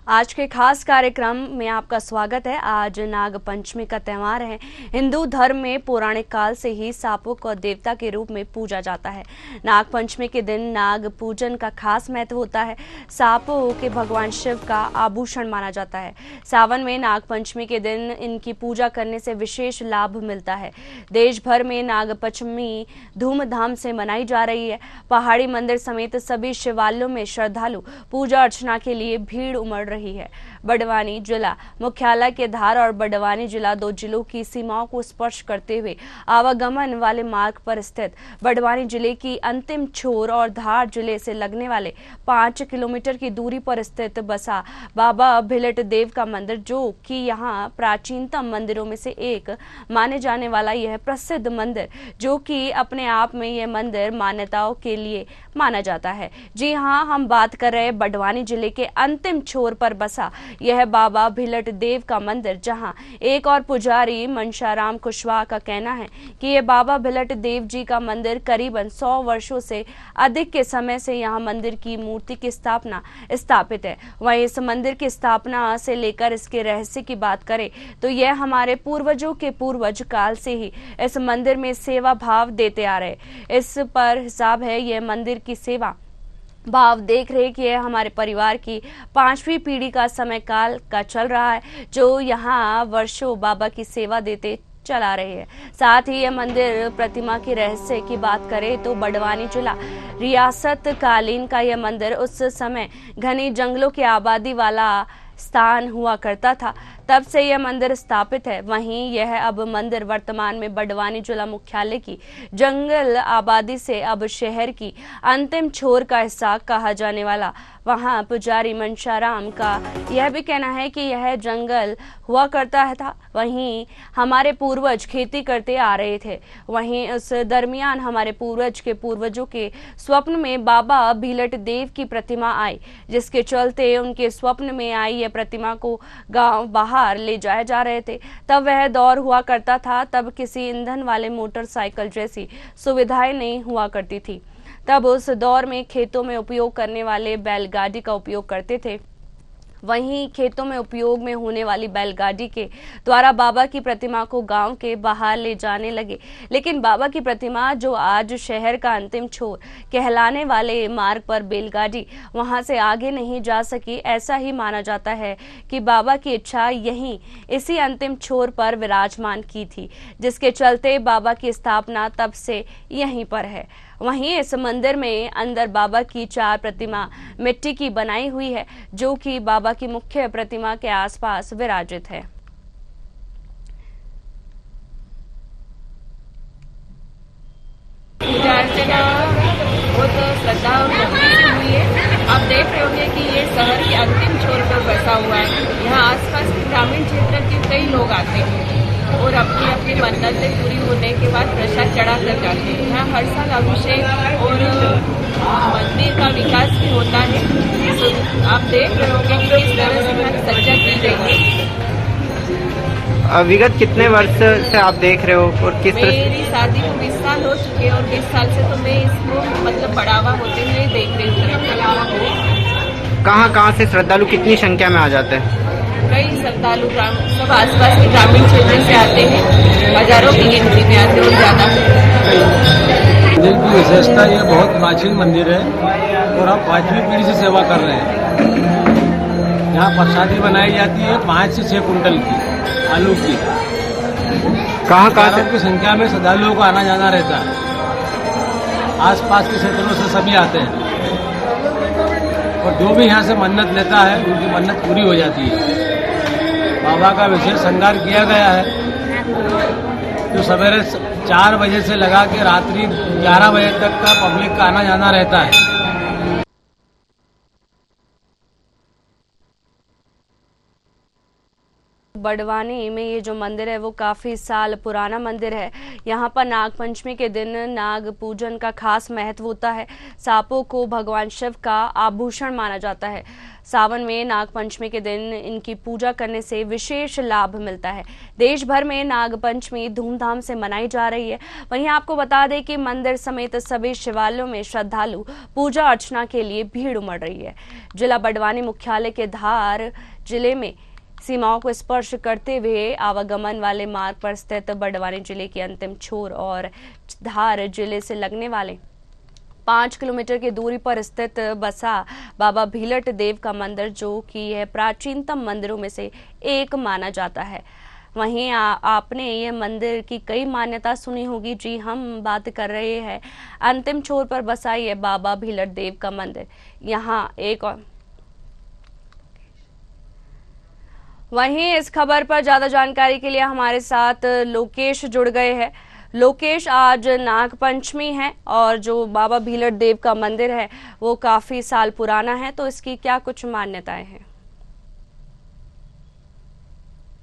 आज के खास कार्यक्रम में आपका स्वागत है। आज नाग पंचमी का त्यौहार है। हिंदू धर्म में पौराणिक काल से ही सांपों को देवता के रूप में पूजा जाता है। नाग पंचमी के दिन नाग पूजन का खास महत्व होता है। सांपों के भगवान शिव का आभूषण माना जाता है। सावन में नाग पंचमी के दिन इनकी पूजा करने से विशेष लाभ मिलता है। देश भर में नाग पंचमी धूमधाम से मनाई जा रही है। पहाड़ी मंदिर समेत सभी शिवालयों में श्रद्धालु पूजा अर्चना के लिए भीड़ उमड़ रही है। बड़वानी जिला मुख्यालय के धार और बड़वानी जिला दो जिलों की सीमाओं को स्पर्श करते हुए आवागमन वाले मार्ग पर स्थित बड़वानी जिले की अंतिम छोर और धार जिले से लगने वाले 5 किलोमीटर की दूरी पर स्थित बसा बाबा भिलट देव का मंदिर, जो कि यहाँ प्राचीनतम मंदिरों में से एक माने जाने वाला यह प्रसिद्ध मंदिर, जो कि अपने आप में यह मंदिर मान्यताओं के लिए माना जाता है। जी हाँ, हम बात कर रहे हैं बड़वानी जिले के अंतिम छोर पर बसा यह बाबा भिलट देव का मंदिर, जहां एक और पुजारी मनशाराम कुशवाहा का कहना है कि यह बाबा भिलट देव जी का मंदिर करीबन 100 वर्षों से अधिक के समय से यहां मंदिर की मूर्ति की स्थापना स्थापित है। वहीं इस मंदिर की स्थापना से लेकर इसके रहस्य की बात करें तो यह हमारे पूर्वजों के पूर्वज काल से ही इस मंदिर में सेवा भाव देते आ रहे। इस पर हिसाब है यह मंदिर की सेवा भाव देख रहे कि यह हमारे परिवार की 5वीं पीढ़ी का समय काल का चल रहा है, जो यहाँ वर्षों बाबा की सेवा देते चला रहे हैं। साथ ही यह मंदिर प्रतिमा की रहस्य की बात करें तो बड़वानी जिला रियासत कालीन का यह मंदिर उस समय घनी जंगलों की आबादी वाला स्थान हुआ करता था, तब से यह मंदिर स्थापित है। वहीं यह अब मंदिर वर्तमान में बड़वानी जिला मुख्यालय की जंगल आबादी से अब शहर की अंतिम छोर का हिस्सा कहा जाने वाला वहां पुजारी मनशाराम का यह भी कहना है कि यह जंगल हुआ करता था। वहीं हमारे पूर्वज खेती करते आ रहे थे। वहीं उस दरमियान हमारे पूर्वज के पूर्वजों के स्वप्न में बाबा भिलट देव की प्रतिमा आई, जिसके चलते उनके स्वप्न में आई यह प्रतिमा को गांव बाहर ले जाए जा रहे थे। तब वह दौर हुआ करता था, तब किसी ईंधन वाले मोटरसाइकिल जैसी सुविधाएं नहीं हुआ करती थी। तब उस दौर में खेतों में उपयोग करने वाले बैलगाड़ी का उपयोग करते थे। वहीं खेतों में उपयोग में होने वाली बैलगाड़ी के द्वारा बाबा की प्रतिमा को गांव के बाहर ले जाने लगे। लेकिन बाबा की प्रतिमा, जो आज शहर का अंतिम छोर कहलाने वाले मार्ग पर बैलगाड़ी वहां से आगे नहीं जा सकी। ऐसा ही माना जाता है कि बाबा की इच्छा यहीं इसी अंतिम छोर पर विराजमान की थी, जिसके चलते बाबा की स्थापना तब से यहीं पर है। वहीं इस मंदिर में अंदर बाबा की 4 प्रतिमा मिट्टी की बनाई हुई है, जो कि बाबा की मुख्य प्रतिमा के आसपास विराजित है। पूजा अर्चना बहुत श्रद्धा और भक्ति से हुई है। आप देख रहे होंगे कि ये शहर के अंतिम छोर पर बसा हुआ है। यहाँ आसपास के ग्रामीण क्षेत्र के कई लोग आते हैं और अपनी अपनी मन्नतें पूरी होने के बाद प्रसाद चढ़ा कर जाते हैं। यहाँ हर साल अभिषेक और मंदिर का विकास भी होता है। तो आप देख रहे होंगे कि किस तरह से यहाँ सज्जा की गई है। विगत कितने वर्ष से आप देख रहे हो और किस तरह? मेरी शादी को 20 साल हो चुके हैं और 20 साल से तो मैं इसको मतलब बढ़ावा होते हुए देख रही हूँ। कहाँ से श्रद्धालु कितनी संख्या में आ जाते हैं? कई श्रद्धालु सब आसपास के ग्रामीण क्षेत्र से आते हैं, हजारों की गिनती में आते हैं और ज्यादा। मंदिर की विशेषता ये बहुत प्राचीन मंदिर है और हम 5वीं पीढ़ी से सेवा कर रहे हैं। यहाँ प्रसादी बनाई जाती है 5 से 6 कुंटल की आलू की। कहाँ की संख्या में श्रद्धालुओं को आना जाना रहता है। आसपास के क्षेत्रों से सभी आते हैं और जो भी यहाँ से मन्नत लेता है उनकी मन्नत पूरी हो जाती है। बाबा का विशेष श्रृंगार किया गया है, जो सवेरे 4 बजे से लगा के रात्रि 11 बजे तक का पब्लिक का आना जाना रहता है। बड़वानी में ये जो मंदिर है वो काफी साल पुराना मंदिर है। यहाँ पर नाग पंचमी के दिन नाग पूजन का खास महत्व होता है। सांपों को भगवान शिव का आभूषण माना जाता है। सावन में नाग पंचमी के दिन इनकी पूजा करने से विशेष लाभ मिलता है। देश भर में नाग पंचमी धूमधाम से मनाई जा रही है। वहीं आपको बता दें कि मंदिर समेत सभी शिवालयों में श्रद्धालु पूजा अर्चना के लिए भीड़ उमड़ रही है। जिला बड़वानी मुख्यालय के धार जिले में सीमाओं को स्पर्श करते हुए आवागमन वाले मार्ग पर स्थित बड़वानी जिले के अंतिम छोर और धार जिले से लगने वाले 5 किलोमीटर की दूरी पर स्थित बसा बाबा भीलट देव का मंदिर, जो कि यह प्राचीनतम मंदिरों में से एक माना जाता है। वहीं आपने ये मंदिर की कई मान्यता सुनी होगी। जी, हम बात कर रहे हैं अंतिम छोर पर बसा ये बाबा भीलट देव का मंदिर। यहाँ एक और वहीं इस खबर पर ज्यादा जानकारी के लिए हमारे साथ लोकेश जुड़ गए हैं। लोकेश, आज नाग पंचमी है और जो बाबा भीलट देव का मंदिर है वो काफी साल पुराना है, तो इसकी क्या कुछ मान्यताएं हैं?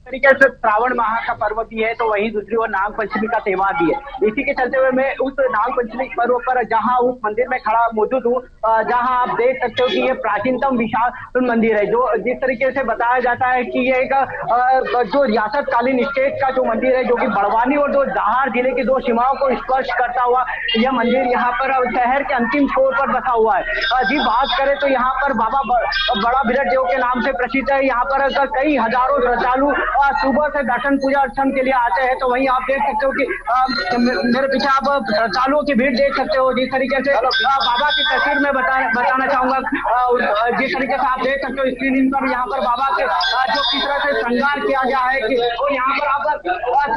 तरीके से श्रावण माह का पर्व भी है, तो वहीं दूसरी ओर नाग पंचमी का त्योहार भी है। इसी के चलते हुए मैं उस नाग पंचमी पर्व पर जहां उस मंदिर में खड़ा मौजूद हूँ, जहां आप देख सकते हो कि ये प्राचीनतम विशाल मंदिर है, जो जिस तरीके से बताया जाता है कि ये एक जो रियासत कालीन स्टेट का जो मंदिर है, जो कि बड़वानी और जो धार जिले की दो सीमाओं को स्पर्श करता हुआ यह मंदिर यहाँ पर शहर के अंतिम छोर पर बसा हुआ है। जी, बात करें तो यहाँ पर बाबा बड़ा भीलट देव के नाम से प्रसिद्ध है। यहाँ पर कई हजारों श्रद्धालु सुबह से दर्शन पूजा अर्चन के लिए आते हैं। तो वहीं आप देख सकते हो कि मेरे पीछे आप श्रद्धालुओं की भीड़ देख सकते हो। जिस तरीके से बाबा की तस्वीर में बताना चाहूंगा, जिस तरीके से आप देख सकते हो स्क्रीन पर, यहाँ पर बाबा के जो किस तरह से श्रृंगार किया गया है कि और यहाँ पर आप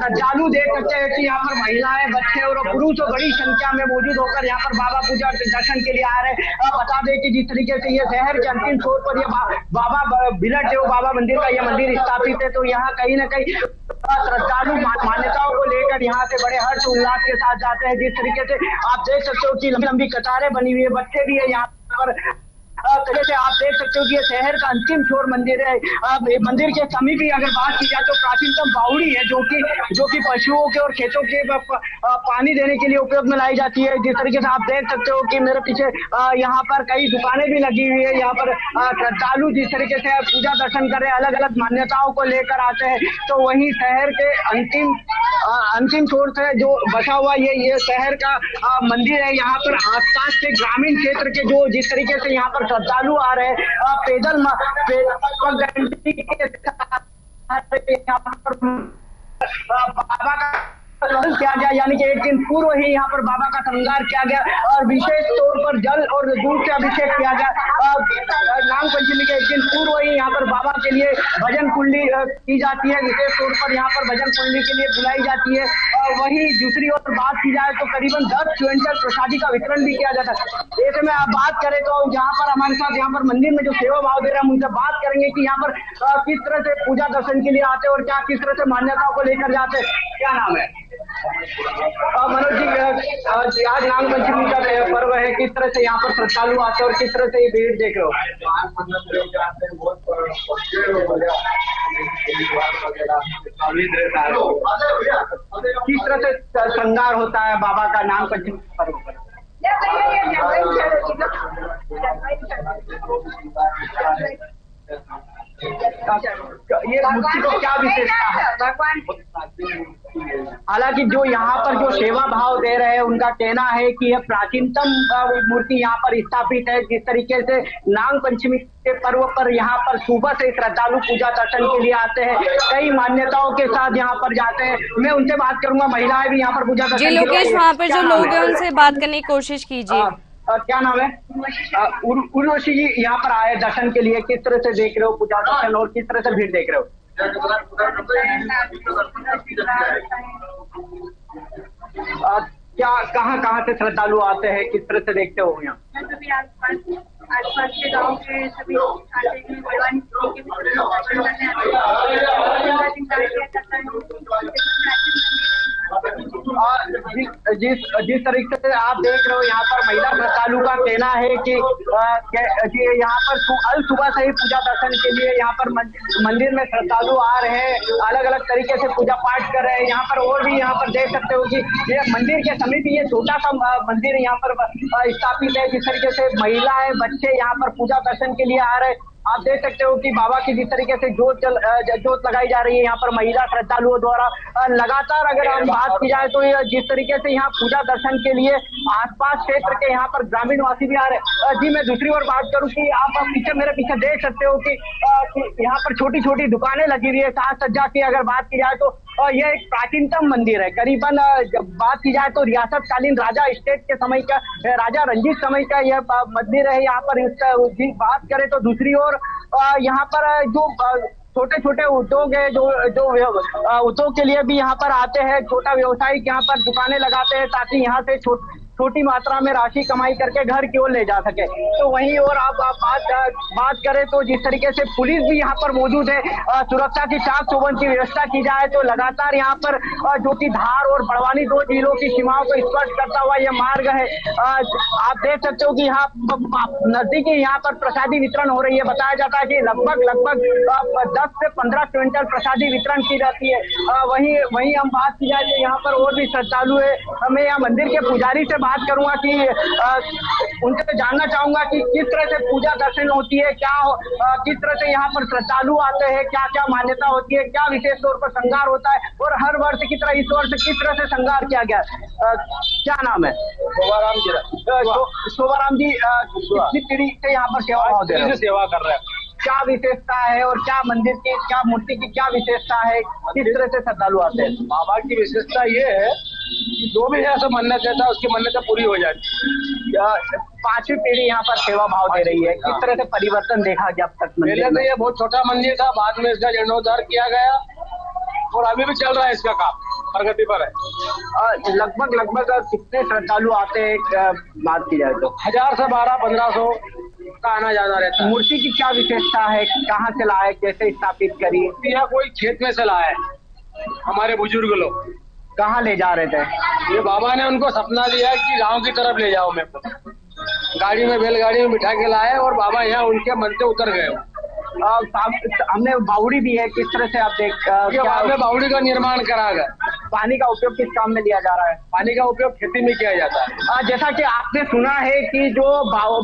श्रद्धालु देख सकते हैं कि यहाँ पर महिलाएं, बच्चे और पुरुष बड़ी संख्या में मौजूद होकर यहाँ पर बाबा पूजा दर्शन के लिए आ रहे हैं। बता दें कि जिस तरीके से ये शहर के अंतिम छोर पर ये बाबा भीलट देव बाबा मंदिर का यह मंदिर स्थापित है, तो यहाँ कहीं ना कहीं श्रद्धालु मान्यताओं को लेकर यहाँ से बड़े हर्ष उल्लास के साथ जाते हैं। जिस तरीके से आप देख सकते हो कि लंबी लंबी कतारें बनी हुई है, बच्चे भी है यहाँ पर। जैसे आप देख सकते हो कि ये शहर का अंतिम छोर मंदिर है। मंदिर के समीप ही अगर बात की जाए तो प्राचीनतम बावड़ी है, जो कि पशुओं के और खेतों के पानी देने के लिए उपयोग में लाई जाती है। जिस तरीके से आप देख सकते हो कि मेरे पीछे यहाँ पर कई दुकानें भी लगी हुई है। यहाँ पर श्रद्धालु जिस तरीके से पूजा दर्शन कर रहे हैं, अलग अलग मान्यताओं को लेकर आते हैं। तो वहीं शहर के अंतिम छोर से जो बसा हुआ ये शहर का मंदिर है, यहाँ पर आसपास के ग्रामीण क्षेत्र के जो जिस तरीके से यहाँ पर श्रद्धालु आ रहे हैं पैदल बाबा का किया गया, यानी कि एक दिन पूर्व ही यहाँ पर बाबा का श्रृंगार किया गया और विशेष तौर पर जल और दूध से अभिषेक किया गया। नाग पंचमी के एक दिन पूर्व ही यहाँ पर बाबा के लिए भजन कुंडली की जाती है। विशेष तौर पर यहाँ पर भजन कुंडली के लिए बुलाई जाती है। और वहीं दूसरी ओर बात की जाए तो करीबन 10 क्विंटल प्रसादी का वितरण भी किया जाता है। ऐसे में आप बात करें तो यहाँ पर हमारे साथ यहाँ पर मंदिर में जो सेवा भाव दे रहे हैं, हम उनसे बात करेंगे कि यहाँ पर किस तरह से पूजा दर्शन के लिए आते हैं और क्या किस तरह से मान्यताओं को लेकर जाते हैं। क्या नाम है? मनोज जी, आज नाग पंचमी का पर्व है, किस तरह से यहाँ पर श्रद्धालु आते हैं और किस तरह से ये भीड़ देख रहे हो? किस तरह से श्रृंगार होता है बाबा का नाग पंचमी पर्व पर? ये मूर्ति को क्या विशेषता है? हालांकि जो यहाँ पर जो सेवा भाव दे रहे हैं उनका कहना है कि यह प्राचीनतम मूर्ति यहाँ पर स्थापित है। जिस तरीके से नाग पंचमी के पर्व पर यहाँ पर सुबह से श्रद्धालु पूजा दर्शन के लिए आते हैं, कई मान्यताओं के साथ यहाँ पर जाते हैं। मैं उनसे बात करूंगा, महिलाएं भी यहाँ पर पूजा दर्शन। जी लोकेश, वहाँ पर जो लोग हैं उनसे बात करने की कोशिश कीजिए। क्या नाम है? उर्वशी जी, यहाँ पर आए दर्शन के लिए, किस तरह से देख रहे हो पूजा दर्शन और किस तरह से भीड़ देख रहे हो? क्या कहाँ से श्रद्धालु आते हैं, किस तरह से देखते हो यहाँ? आसपास के गांव के सभी आते हैं। बड़वानी जिस तरीके से आप देख रहे हो यहाँ पर महिला श्रद्धालु का कहना है कि यहाँ पर सुबह से ही पूजा दर्शन के लिए यहाँ पर मंदिर में श्रद्धालु आ रहे हैं, अलग अलग तरीके से पूजा पाठ कर रहे हैं। यहाँ पर और भी यहाँ पर देख सकते हो कि ये मंदिर के समीप ये छोटा सा मंदिर यहाँ पर स्थापित है। जिस तरीके से महिलाएं बच्चे यहाँ पर पूजा दर्शन के लिए आ रहे हैं, आप देख सकते हो कि बाबा की जिस तरीके से जोत लगाई जा रही है यहाँ पर महिला श्रद्धालुओं द्वारा लगातार। अगर हम बात की जाए तो जिस तरीके से यहाँ पूजा दर्शन के लिए आसपास क्षेत्र के यहाँ पर ग्रामीण वासी भी आ रहे हैं। जी मैं दूसरी ओर बात करूँ कि आप मेरे पीछे देख सकते हो कि यहाँ पर छोटी छोटी दुकानें लगी हुई है। साज सज्जा की अगर बात की जाए तो यह एक प्राचीनतम मंदिर है। करीबन जब बात की जाए तो रियासतकालीन राजा स्टेट के समय का, राजा रंजीत समय का यह मंदिर है। यहाँ पर बात करें तो दूसरी ओर यहाँ पर जो छोटे छोटे उद्योग है, जो उद्योग के लिए भी यहाँ पर आते हैं। छोटा व्यवसायिक यहाँ पर दुकानें लगाते हैं ताकि यहाँ से छोटी मात्रा में राशि कमाई करके घर की ओर ले जा सके। तो वहीं और आप बात करें तो जिस तरीके से पुलिस भी यहाँ पर मौजूद है, सुरक्षा की चाक चौबंद की व्यवस्था की जाए तो लगातार यहाँ पर जो कि धार और बड़वानी दो जिलों की सीमाओं को स्पर्श करता हुआ यह मार्ग है। आप देख सकते हो कि यहाँ नजदीकी यहाँ पर प्रसादी वितरण हो रही है। बताया जाता है कि लगभग 10 से 15 क्विंटल प्रसादी वितरण की जाती है। वहीं हम बात की जाए तो यहाँ पर और भी श्रद्धालु है। मैं यहाँ मंदिर के पुजारी से बात करूंगा कि उनसे जानना चाहूंगा कि किस तरह से पूजा दर्शन होती है, किस तरह से यहाँ पर श्रद्धालु आते हैं, क्या क्या मान्यता होती है, क्या विशेष तौर पर श्रृंगार होता है और हर वर्ष की तरह इस वर्ष किस तरह से श्रृंगार किया गया। क्या नाम है? शोभाराम जी, कितनी पीढ़ी से यहाँ पर सेवा कर रहे हैं? क्या विशेषता है और क्या मंदिर की, क्या मूर्ति की क्या विशेषता है, किस तरह से श्रद्धालु आते हैं? बाबा की विशेषता ये है कि जो भी ऐसा मन्नत देता है उसकी मन्नतें पूरी हो जाती है। 5वीं पीढ़ी यहाँ पर सेवा भाव दे रही है। किस तरह से परिवर्तन देखा गया अब तक? पहले तो ये बहुत छोटा मंदिर था, बाद में इसका जीर्णोद्धार किया गया और अभी भी चल रहा है, इसका काम प्रगति पर है। लगभग कितने श्रद्धालु आते हैं बात की जाए तो? 1000 से 1200-1500 का आना जाना रहता है। मूर्ति की क्या विशेषता है, कहाँ से लाए, कैसे स्थापित करी? यहाँ कोई खेत में से लाया है, हमारे बुजुर्ग लोग। कहाँ ले जा रहे थे? ये बाबा ने उनको सपना दिया कि गांव की तरफ ले जाओ। मेरे को गाड़ी में, बैलगाड़ी में बिठा के लाए और बाबा यहाँ उनके मन से उतर गए। हमने बावड़ी भी है, किस तरह से आप क्या बावड़ी का निर्माण करा गया। पानी का उपयोग किस काम में लिया जा रहा है? पानी का उपयोग खेती में किया जाता है। जैसा कि आपने सुना है कि जो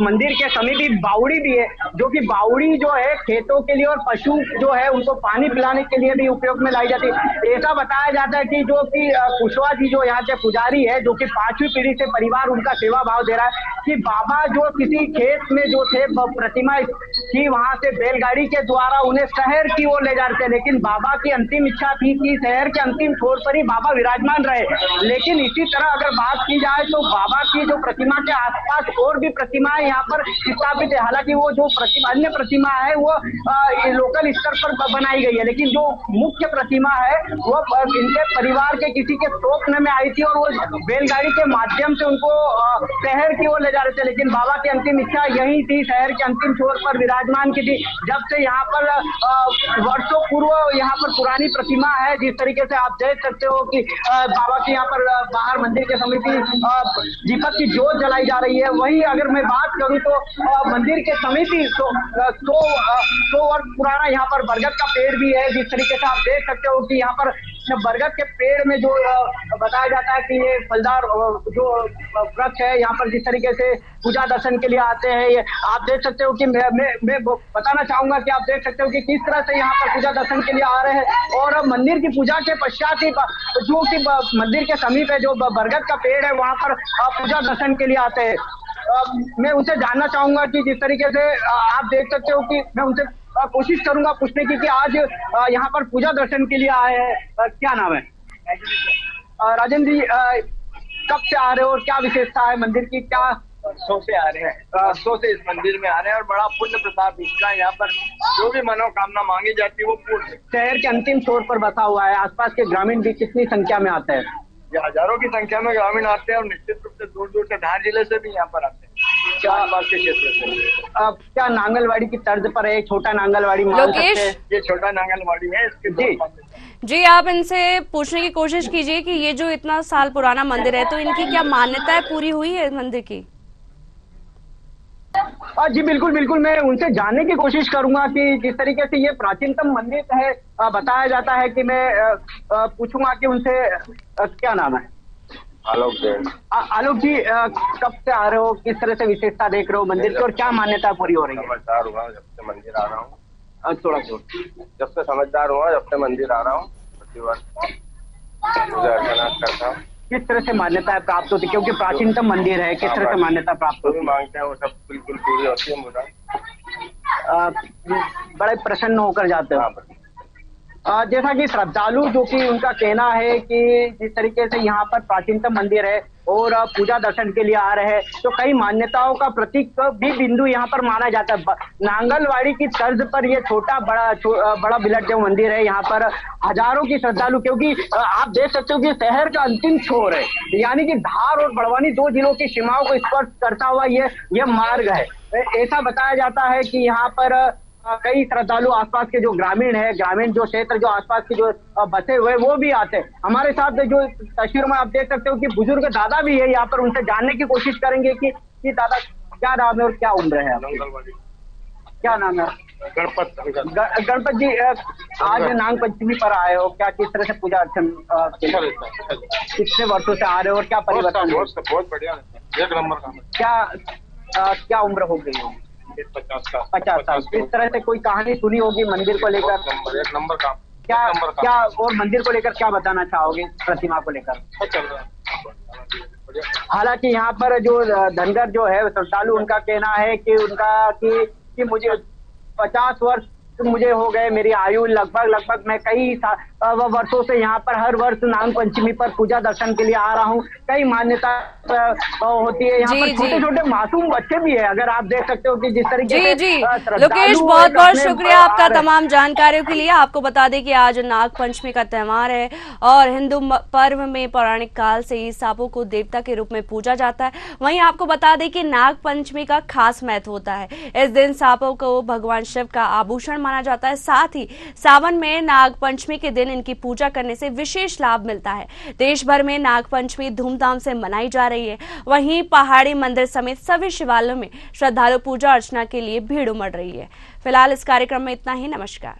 मंदिर के समीप ही बावड़ी भी है, जो कि बावड़ी जो है खेतों के लिए और पशु जो है उनको पानी पिलाने के लिए भी उपयोग में लाई जाती है। ऐसा बताया जाता है कि जो कि कुशवाहा जी जो यहाँ के पुजारी है, जो कि 5वीं पीढ़ी से परिवार उनका सेवा भाव दे रहा है कि बाबा जो किसी खेत में जो थे प्रतिमा की, वहां से बैलगाड़ी के द्वारा उन्हें शहर की ओर ले जा रहे थे, लेकिन बाबा की अंतिम इच्छा थी कि शहर के अंतिम छोर पर ही बाबा विराजमान रहे। लेकिन इसी तरह अगर बात की जाए तो बाबा की जो प्रतिमा के आसपास और भी प्रतिमाएं यहाँ पर स्थापित है। हालांकि वो जो अन्य प्रतिमा है वो लोकल स्तर पर बनाई गई है, लेकिन जो मुख्य प्रतिमा है वो इनके परिवार के किसी के स्वप्न में आई थी और वो बैलगाड़ी के माध्यम से उनको शहर की ओर ले जा रहे थे। लेकिन बाबा की अंतिम इच्छा यही थी, शहर के अंतिम छोर पर विराजमान की थी। जब से यहाँ पर वर्षों पूर्व यहाँ पर पुरानी प्रतिमा है, जिस तरीके से आप देख सकते हो कि बाबा के यहाँ पर बाहर मंदिर के समीप दीपक की जोत जलाई जा रही है। वहीं अगर मैं बात करूं तो मंदिर के समीप ही 100 वर्ष पुराना यहाँ पर बरगद का पेड़ भी है। जिस तरीके से आप देख सकते हो कि यहाँ पर बरगद के पेड़ में जो बताया जाता है कि ये फलदार जो वृक्ष है, यहाँ पर जिस तरीके से पूजा दर्शन के लिए आते हैं, ये आप देख सकते हो कि मैं बताना चाहूंगा कि आप देख सकते हो कि किस तरह से यहाँ पर पूजा दर्शन के लिए आ रहे हैं। और मंदिर की पूजा के पश्चात ही जो कि मंदिर के समीप है जो बरगद का पेड़ है, वहां पर पूजा दर्शन के लिए आते हैं। मैं उनसे जानना चाहूंगा कि जिस तरीके से आप देख सकते हो कि मैं उनसे कोशिश करूंगा पूछने की कि आज यहाँ पर पूजा दर्शन के लिए आए हैं। क्या नाम है? राजेंद्र जी, कब से आ रहे हो और क्या विशेषता है मंदिर की? क्या वर्षों से आ रहे हैं, वर्षों से इस मंदिर में आ रहे हैं और बड़ा पुण्य प्रताप इसका। यहाँ पर जो भी मनोकामना मांगी जाती है वो पूर्ण। शहर के अंतिम छोर पर बसा हुआ है, आसपास के ग्रामीण भी कितनी संख्या में आते हैं? हजारों की संख्या में ग्रामीण आते हैं और निश्चित रूप से दूर दूर से धार जिले से भी यहाँ पर आते हैं। आसपास के क्षेत्र से। क्या नांगलवाड़ी की तर्ज पर है, छोटा नांगलवाड़ी मान लोकेश? सकते हैं? ये छोटा नांगलवाड़ी है, इसके दो जी। मंदिर। जी, आप इनसे पूछने की कोशिश कीजिए कि ये जो इतना साल पुराना मंदिर है तो इनकी क्या मान्यताएं पूरी हुई है मंदिर की? जी बिल्कुल बिल्कुल, मैं उनसे जानने की कोशिश करूंगा कि जिस तरीके से ये प्राचीनतम मंदिर है बताया जाता है कि मैं पूछूंगा कि उनसे क्या नाम है? आलोक जैन। आलोक जी, कब से आ रहे हो, किस तरह से विशेषता देख रहे हो मंदिर की और क्या मान्यता पूरी हो रही है? समझदार हुआ जब से मंदिर आ रहा हूँ। थोड़ा जब से समझदार हुआ जब से मंदिर आ रहा हूँ, प्रतिवर्ष पूजा अर्चना करता हूँ। किस तरह से मान्यता प्राप्त होती है, क्योंकि प्राचीनतम मंदिर है, किस तरह से मान्यता प्राप्त जो होती भी मांगते हैं वो सब बिल्कुल पूरी होती है मुझे। बड़े प्रसन्न होकर जाते हो? हाँ, जैसा कि श्रद्धालु जो कि उनका कहना है कि जिस तरीके से यहाँ पर प्राचीनतम मंदिर है और पूजा दर्शन के लिए आ रहे हैं तो कई मान्यताओं का प्रतीक भी बिंदु यहाँ पर माना जाता है। नांगलवाड़ी की तर्ज पर ये छोटा बड़ा बिलट मंदिर है, यहाँ पर हजारों की श्रद्धालु, क्योंकि आप देख सकते हो कि शहर का अंतिम छोर है, यानी कि धार और बड़वानी दो जिलों की सीमाओं को स्पर्श करता हुआ ये मार्ग है। ऐसा बताया जाता है कि यहाँ पर कई श्रद्धालु आसपास के जो ग्रामीण जो क्षेत्र जो आसपास के जो बसे हुए वो भी आते हैं। हमारे साथ जो तस्वीर में आप देख सकते हो कि बुजुर्ग दादा भी है यहाँ पर, उनसे जानने की कोशिश करेंगे कि दादा क्या नाम है और क्या उम्र है? क्या नाम है? गणपत जी, आज नाग पंचमी पर आए हो, क्या किस तरह से पूजा अर्चन कितने वर्षों से आ रहे हो और क्या परिवर्तन? बहुत बढ़िया, एक नंबर काम है। क्या उम्र हो गई हो? 50 साल। इस तरह से कोई कहानी सुनी होगी मंदिर को लेकर? एक नंबर काम। क्या और मंदिर को लेकर क्या बताना चाहोगे, प्रतिमा को लेकर? हालांकि यहाँ पर जो धनगर जो है श्रद्धालु, उनका कहना है कि मुझे 50 वर्ष मुझे हो गए, मेरी आयु लगभग मैं कई वर्षों से यहाँ पर हर वर्ष नाग पंचमी पर पूजा दर्शन के लिए आ रहा हूँ। कई मान्यता होती है यहाँ पर, छोटे छोटे मासूम बच्चे भी है, अगर आप देख सकते हो कि जिस तरीके से लोकेश, बहुत बहुत शुक्रिया आपका तमाम जानकारियों के लिए। आपको बता दें कि आज नाग पंचमी का त्योहार है और हिंदू पर्व में पौराणिक काल से ही सांपों को देवता के रूप में पूजा जाता है। वहीं आपको बता दें कि नाग पंचमी का खास महत्व होता है। इस दिन सांपों को भगवान शिव का आभूषण माना जाता है। साथ ही सावन में नाग पंचमी के दिन इनकी पूजा करने से विशेष लाभ मिलता है। देश भर में नाग पंचमी धूमधाम से मनाई जा रही है। वहीं पहाड़ी मंदिर समेत सभी शिवालयों में श्रद्धालु पूजा अर्चना के लिए भीड़ उमड़ रही है। फिलहाल इस कार्यक्रम में इतना ही। नमस्कार।